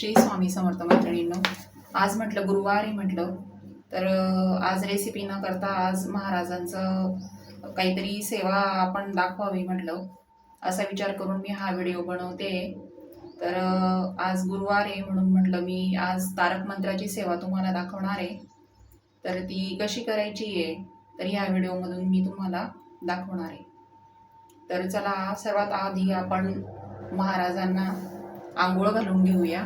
श्री स्वामी समर्थ मैत्रिणींनो, आज म्हटलं गुरुवार आहे म्हटलं तर आज रेसिपी न करता आज महाराजांचं काहीतरी सेवा आपण दाखवावी म्हटलं, असा विचार करून मी हा व्हिडिओ बनवते. तर आज गुरुवार आहे म्हणून म्हटलं मी आज तारक मंत्राची सेवा तुम्हाला दाखवणार आहे. तर ती कशी करायची आहे तर ह्या व्हिडिओमधून मी तुम्हाला दाखवणार आहे. तर चला, सर्वात आधी आपण महाराजांना आंघोळ घालून घेऊया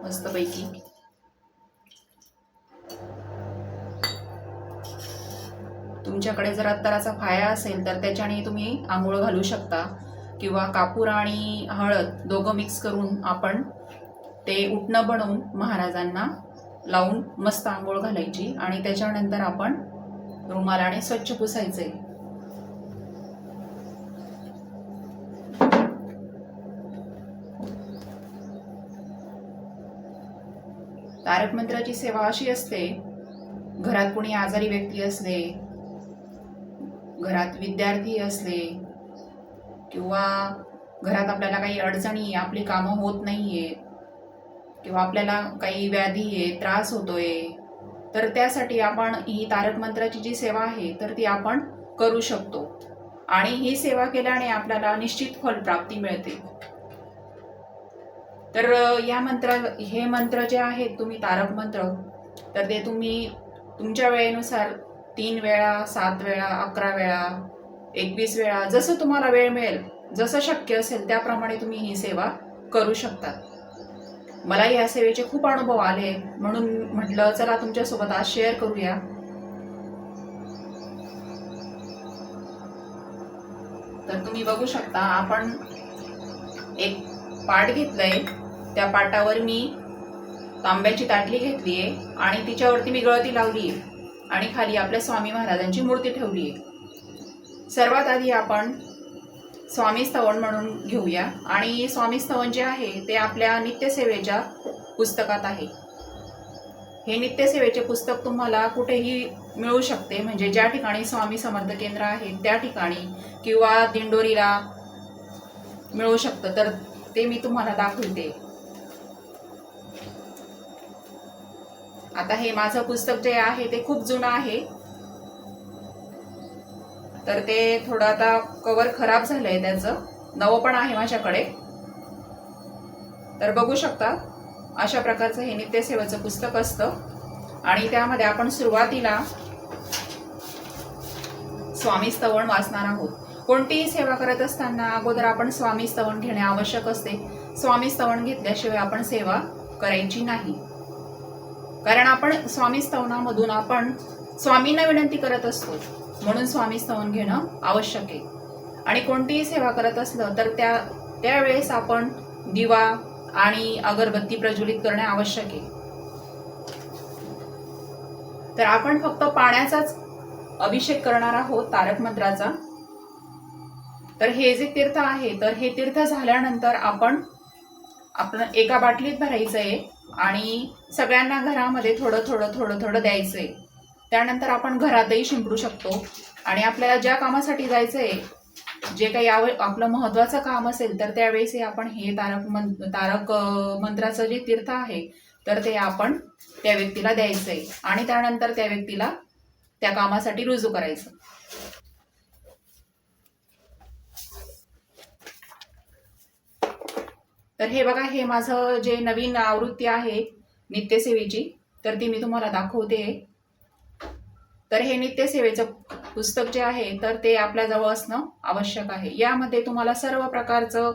मस्तपैकी. तुमच्याकडे जर अत्तराचा फाया असेल तर त्याच्याने तुम्ही आंघोळ घालू शकता, किंवा कापूर आणि हळद दोघं मिक्स करून आपण ते उटणं बनवून महाराजांना लावून मस्त आंघोळ घालायची आणि त्याच्यानंतर आपण रुमालाने स्वच्छ पुसायचे. तारक मंत्राची सेवा अशी असते, घरात कोणी आजारी व्यक्ती असले, घरात विद्यार्थी असले, किंवा घरात आपल्याला काही अडचणी, आपली कामं होत नाहीये, किंवा आपल्याला काही व्याधी आहे, त्रास होतोय, तर त्यासाठी आपण ही तारक मंत्राची जी सेवा आहे तर ती आपण करू शकतो. आणि ही सेवा केल्याने आपल्याला निश्चित फल प्राप्ती मिळते. तर या हे मंत्र जे आहेत तुम्ही तारक मंत्र, तर ते तुम्ही तुमच्या वेळेनुसार 3 वेळा, 7 वेळा, 11 वेळा, 21 वेळा, जसं तुम्हाला वेळ मिळेल, जसं शक्य असेल त्याप्रमाणे तुम्ही ही सेवा करू शकता. मला या सेवेचे खूप अनुभव आले म्हणून म्हटलं चला तुमच्यासोबत आज शेअर करूया. तर तुम्ही बघू शकता, आपण एक पाट घेतलंय, त्या पाटावर मी तांब्याची ताटली घेतली आहे आणि तिच्यावरती मी गळती लावली आहे आणि खाली आपल्या स्वामी महाराजांची मूर्ती ठेवली आहे. सर्वात आधी आपण स्वामी स्तवन म्हणून घेऊया. आणि स्वामी स्तवन जे आहे ते आपल्या नित्यसेवेच्या पुस्तकात आहे. हे नित्यसेवेचे पुस्तक तुम्हाला कुठेही मिळू शकते, म्हणजे ज्या ठिकाणी स्वामी समर्थ केंद्र आहे त्या ठिकाणी, किंवा दिंडोरीला मिळू शकतं. तर ते मी तुम्हाला दाखवते. आता हे माझं पुस्तक जे आहे ते खूप जुनं आहे, तर ते थोडं आता कव्हर खराब झालंय, त्याचं नवं पण आहे माझ्याकडे. तर बघू शकता, अशा प्रकारचं हे नित्यसेवेचं पुस्तक असतं. आणि त्यामध्ये आपण सुरुवातीला स्वामी स्तवन वाचणार आहोत. कोणतीही सेवा करत असताना अगोदर आपण स्वामी स्तवन घेणे आवश्यक असते. स्वामी स्तवन घेतल्याशिवाय आपण सेवा करायची नाही, कारण आपण स्वामी स्तवनामधून आपण स्वामींना विनंती करत असतो, म्हणून स्वामी स्तवन घेणं आवश्यक आहे. आणि कोणतीही सेवा करत असलं तर त्यावेळेस आपण दिवा आणि अगरबत्ती प्रज्वलित करणे आवश्यक आहे. तर आपण फक्त पाण्याचाच अभिषेक करणार आहोत तारक मंत्राचा. तर हे जे तीर्थ आहे, तर हे तीर्थ झाल्यानंतर आपण एका बाटलीत भरायचं आहे आणि सगळ्यांना घरामध्ये थोडं थोडं थोडं थोडं द्यायचंय. त्यानंतर आपण घरातही शिंपडू शकतो. आणि आपल्याला ज्या कामासाठी जायचंय, जे काही आपलं महत्वाचं काम असेल, तर त्यावेळेस आपण हे तारक मंत्राचं जे तीर्थ आहे तर ते आपण त्या व्यक्तीला द्यायचंय आणि त्यानंतर त्या व्यक्तीला त्या कामासाठी रुजू करायचं. तर हे बघा, हे माझं जे नवीन आवृत्ती आहे नित्यसेवेची, तर ती मी तुम्हाला दाखवते. तर हे नित्यसेवेचं पुस्तक जे आहे तर ते आपल्याजवळ असणं आवश्यक आहे. यामध्ये तुम्हाला सर्व प्रकारचं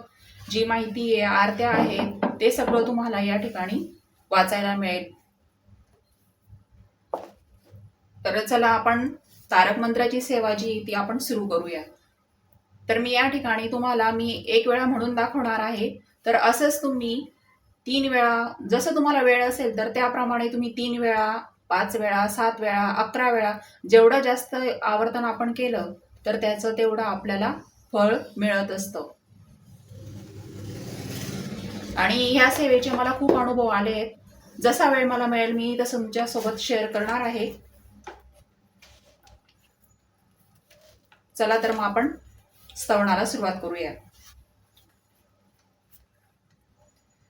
जी माहिती आहे, आरत्या आहेत, ते सगळं तुम्हाला या ठिकाणी वाचायला मिळेल. तर चला, आपण तारक मंत्राची सेवा जी ती आपण सुरू करूया. तर मी या ठिकाणी तुम्हाला 1 वेळा म्हणून दाखवणार आहे. तर असंच तुम्ही 3 वेळा, जसं तुम्हाला वेळ असेल तर त्याप्रमाणे तुम्ही 3 वेळा, 5 वेळा, 7 वेळा, 11 वेळा, जेवढं जास्त आवर्तन आपण केलं तर त्याचं तेवढं आपल्याला फळ मिळत असतं. आणि ह्या सेवेचे मला खूप अनुभव आले आहेत. जसा वेळ मला मिळेल मी तसं तुमच्यासोबत शेअर करणार आहे. चला तर मग आपण स्तवनाला सुरुवात करूया.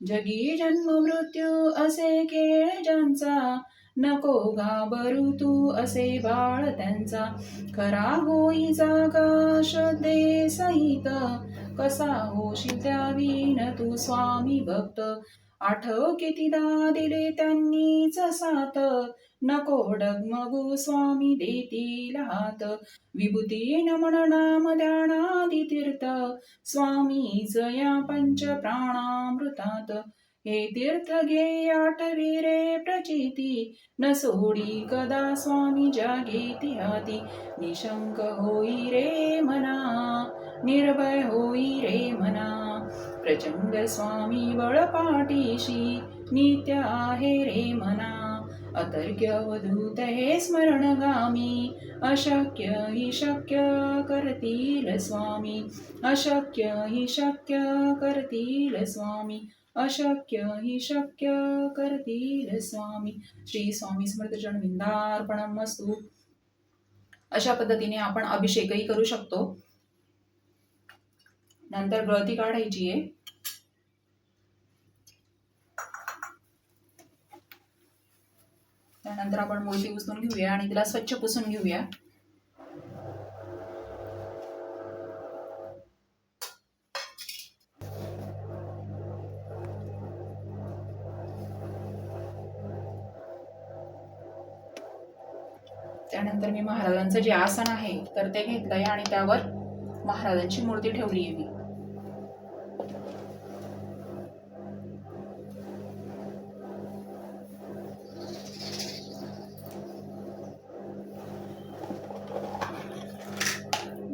जगी जन्म मृत्यू असे खेळ ज्यांचा, नको घाबरू तू असे बाळ त्यांचा. खरा होई जागा श्रद्धे सहित, कसा होशील त्यावीन तू स्वामी भक्त. आठव कितीदा दिले त्यांनीच साथ, नको डगमगू स्वामी देतील हात. विभूती नमन नाम ध्यानादी तीर्थ, स्वामीच या पंच प्राणामृतात. हे तीर्थ घे आठवी रे प्रचिती, न सोडी कदा स्वामी जागेती हाती. निशंक होई रे मना, निर्भय होई रे मना, प्रचंड स्वामी बळ पाठीशी, नित्य आहे रे मना. अतर्क्य अवधूत हे स्मरणगामी, अशक्य हि शक्य करतील स्वामी. अशक्य हि शक्य करतील स्वामी. अशक्य हि शक्य करतील स्वामी. श्री स्वामी समर्थ चरणविंदार्पणमस्तु. अशा पद्धतीने आपण अभिषेकही करू शकतो. नंतर गळती काढायची आहे. त्यानंतर आपण मूर्ती उचलून घेऊया आणि तिला स्वच्छ पुसून घेऊया. त्यानंतर मी महाराजांचं जे आसन आहे तर ते घेतलंय आणि त्यावर महाराजांची मूर्ती ठेवली आहे मी.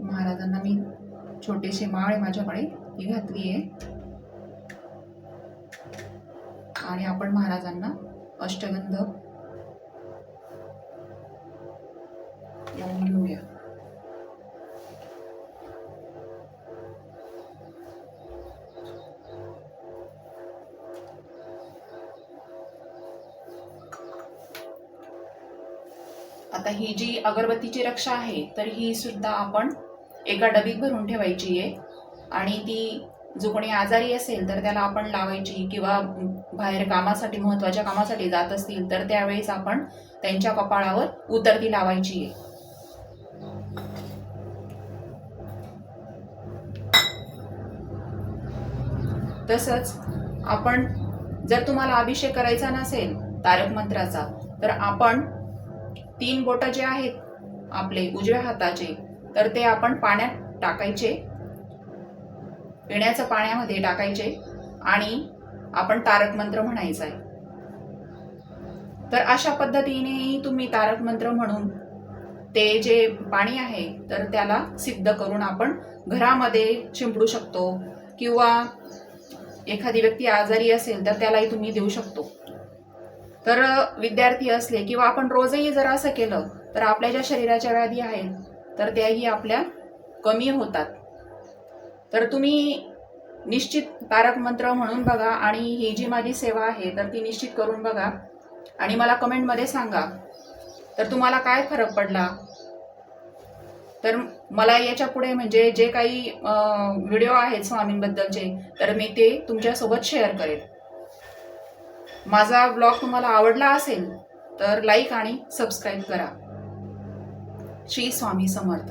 महाराजांना मी छोटेसे माळ माझ्याकडे ती घातली आहे आणि आपण महाराजांना अष्टगंध लावून घेऊया. आता ही जी अगरबत्तीची रक्षा आहे तर ही सुद्धा आपण एका डबीत भरून ठेवायची आहे आणि ती जो कोणी आजारी असेल तर त्याला आपण लावायची, किंवा बाहेर कामासाठी महत्त्वाच्या कामासाठी जात असतील तर त्यावेळेस आपण त्यांच्या कपाळावर उतरती लावायची आहे. तसंच आपण जर तुम्हाला अभिषेक करायचा नसेल तारक मंत्राचा तर आपण 3 बोट जे आहेत आपले उजव्या हाताचे तर ते आपण पाण्यात टाकायचे, पिण्याच्या पाण्यामध्ये टाकायचे आणि आपण तारक मंत्र म्हणायचा आहे. तर अशा पद्धतीने तुम्ही तारक मंत्र म्हणून ते जे पाणी आहे तर त्याला सिद्ध करून आपण घरामध्ये शिंपडू शकतो, किंवा एखादी व्यक्ती आजारी असेल तर त्यालाही तुम्ही देऊ शकतो. तर विद्यार्थी असले किंवा आपण रोजही जर असं केलं तर आपल्या ज्या शरीराच्या व्याधी आहेत तर त्याही आपल्या कमी होतात. तर तुम्ही निश्चित तारक मंत्र म्हणून बघा आणि ही जी माझी सेवा आहे तर ती निश्चित करून बघा आणि मला कमेंटमध्ये सांगा तर तुम्हाला काय फरक पडला. तर मला याच्या पुढे म्हणजे जे काही व्हिडिओ आहेत स्वामींबद्दलचे तर मी ते तुमच्यासोबत शेअर करेन. माझा ब्लॉग तुम्हाला आवडला असेल तर लाईक आणि सबस्क्राईब करा. श्री स्वामी समर्थ.